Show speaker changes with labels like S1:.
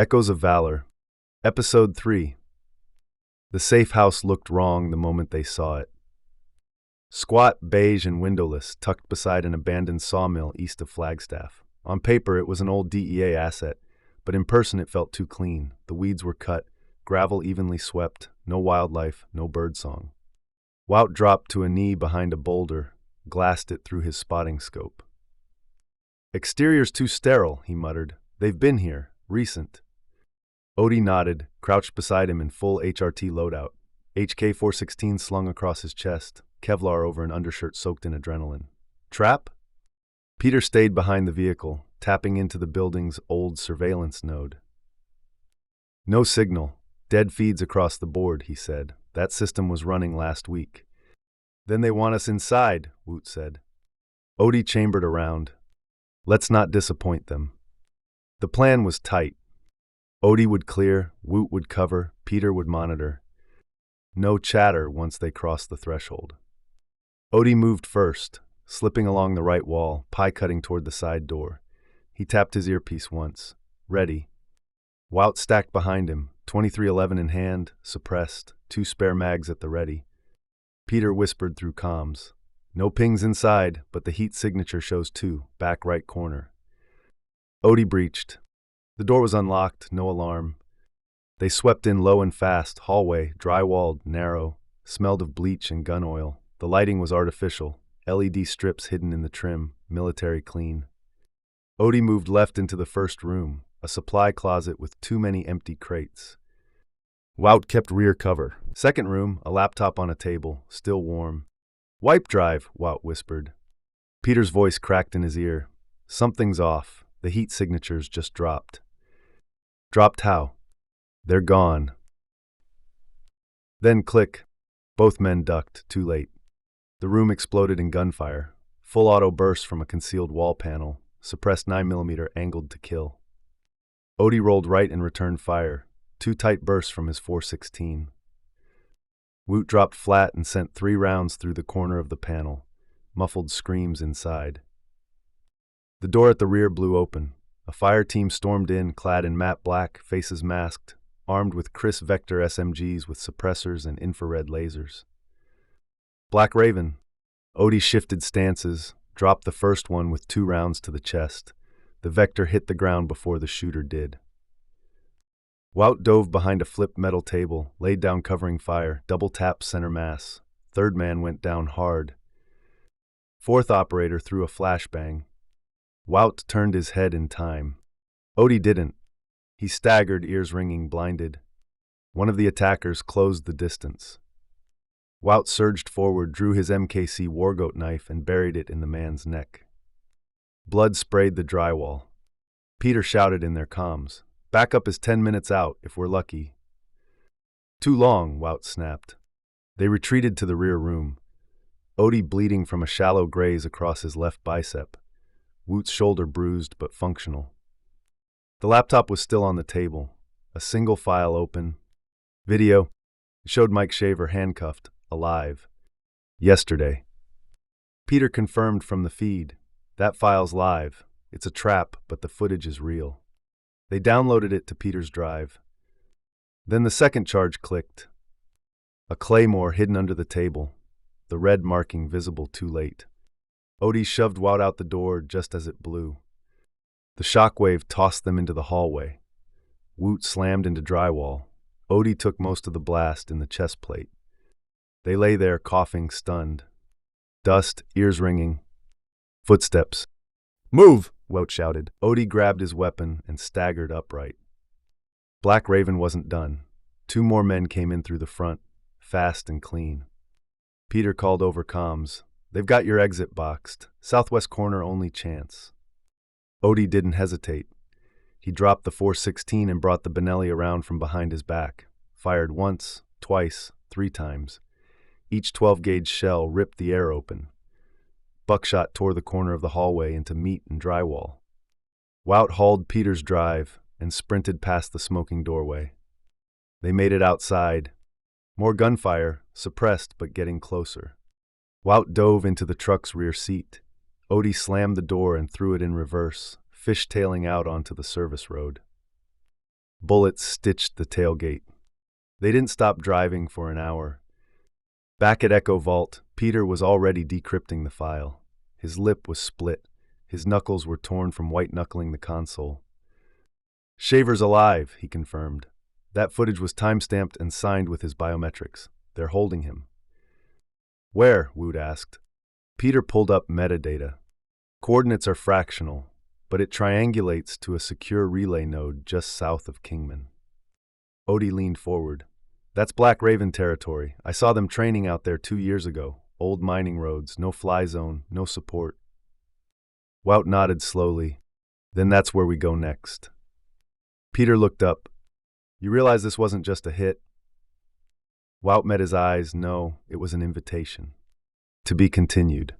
S1: Echoes of Valor, Episode 3. The safe house looked wrong the moment they saw it. Squat, beige, and windowless, tucked beside an abandoned sawmill east of Flagstaff. On paper, it was an old DEA asset, but in person it felt too clean. The weeds were cut, gravel evenly swept, no wildlife, no birdsong. Wout dropped to a knee behind a boulder, glassed it through his spotting scope. "Exterior's too sterile," he muttered. "They've been here. Recent." Odie nodded, crouched beside him in full HRT loadout, HK-416 slung across his chest, Kevlar over an undershirt soaked in adrenaline. "Trap?" Peter stayed behind the vehicle, tapping into the building's old surveillance node. "No signal. Dead feeds across the board," he said. "That system was running last week." "Then they want us inside," Wout said. Odie chambered around. "Let's not disappoint them." The plan was tight. Odie would clear, Wout would cover, Peter would monitor. No chatter once they crossed the threshold. Odie moved first, slipping along the right wall, pie-cutting toward the side door. He tapped his earpiece once. Ready. Wout stacked behind him, 2311 in hand, suppressed, 2 spare mags at the ready. Peter whispered through comms. "No pings inside, but the heat signature shows 2, back right corner." Odie breached. The door was unlocked, no alarm. They swept in low and fast, hallway, dry-walled, narrow, smelled of bleach and gun oil. The lighting was artificial, LED strips hidden in the trim, military clean. Odie moved left into the first room, a supply closet with too many empty crates. Wout kept rear cover. Second room, a laptop on a table, still warm. "Wipe drive," Wout whispered. Peter's voice cracked in his ear. "Something's off. The heat signatures just dropped." "Dropped how?" "They're gone." Then click. Both men ducked, too late. The room exploded in gunfire. Full auto burst from a concealed wall panel, suppressed 9mm angled to kill. Odie rolled right and returned fire, 2 tight bursts from his .416. Wout dropped flat and sent 3 rounds through the corner of the panel, muffled screams inside. The door at the rear blew open. A fire team stormed in, clad in matte black, faces masked, armed with Chris Vector SMGs with suppressors and infrared lasers. "Black Raven." Odie shifted stances, dropped the first one with 2 rounds to the chest. The Vector hit the ground before the shooter did. Wout dove behind a flipped metal table, laid down covering fire, double-tapped center mass. Third man went down hard. Fourth operator threw a flashbang. Wout turned his head in time. Odie didn't. He staggered, ears ringing, blinded. One of the attackers closed the distance. Wout surged forward, drew his MKC Wargoat knife, and buried it in the man's neck. Blood sprayed the drywall. Peter shouted in their comms. "Backup is 10 minutes out, if we're lucky." "Too long," Wout snapped. They retreated to the rear room. Odie bleeding from a shallow graze across his left bicep. Wout's shoulder bruised but functional. The laptop was still on the table, a single file open. Video. It showed Mike Shaver handcuffed, alive. Yesterday. Peter confirmed from the feed. "That file's live. It's a trap, but the footage is real." They downloaded it to Peter's drive. Then the second charge clicked. A claymore hidden under the table, the red marking visible too late. Odie shoved Wout out the door just as it blew. The shockwave tossed them into the hallway. Wout slammed into drywall. Odie took most of the blast in the chest plate. They lay there, coughing, stunned. Dust, ears ringing. Footsteps. "Move!" Wout shouted. Odie grabbed his weapon and staggered upright. Black Raven wasn't done. 2 more men came in through the front, fast and clean. Peter called over comms. "They've got your exit boxed. Southwest corner only chance." Odie didn't hesitate. He dropped the .416 and brought the Benelli around from behind his back. Fired once, twice, 3 times. Each 12-gauge shell ripped the air open. Buckshot tore the corner of the hallway into meat and drywall. Wout hauled Peter's drive and sprinted past the smoking doorway. They made it outside. More gunfire, suppressed but getting closer. Wout dove into the truck's rear seat. Odie slammed the door and threw it in reverse, fishtailing out onto the service road. Bullets stitched the tailgate. They didn't stop driving for an hour. Back at Echo Vault, Peter was already decrypting the file. His lip was split. His knuckles were torn from white-knuckling the console. "Shaver's alive," he confirmed. That footage was time-stamped and signed with his biometrics. They're holding him. "Where?" Wout asked. Peter pulled up metadata. Coordinates are fractional, but it triangulates to a secure relay node just south of Kingman. Odie leaned forward. "That's Black Raven territory. I saw them training out there 2 years ago. Old mining roads, no fly zone, no support." Wout nodded slowly. "Then that's where we go next." Peter looked up. "You realize this wasn't just a hit?" Wout met his eyes. "No, it was an invitation. To be continued."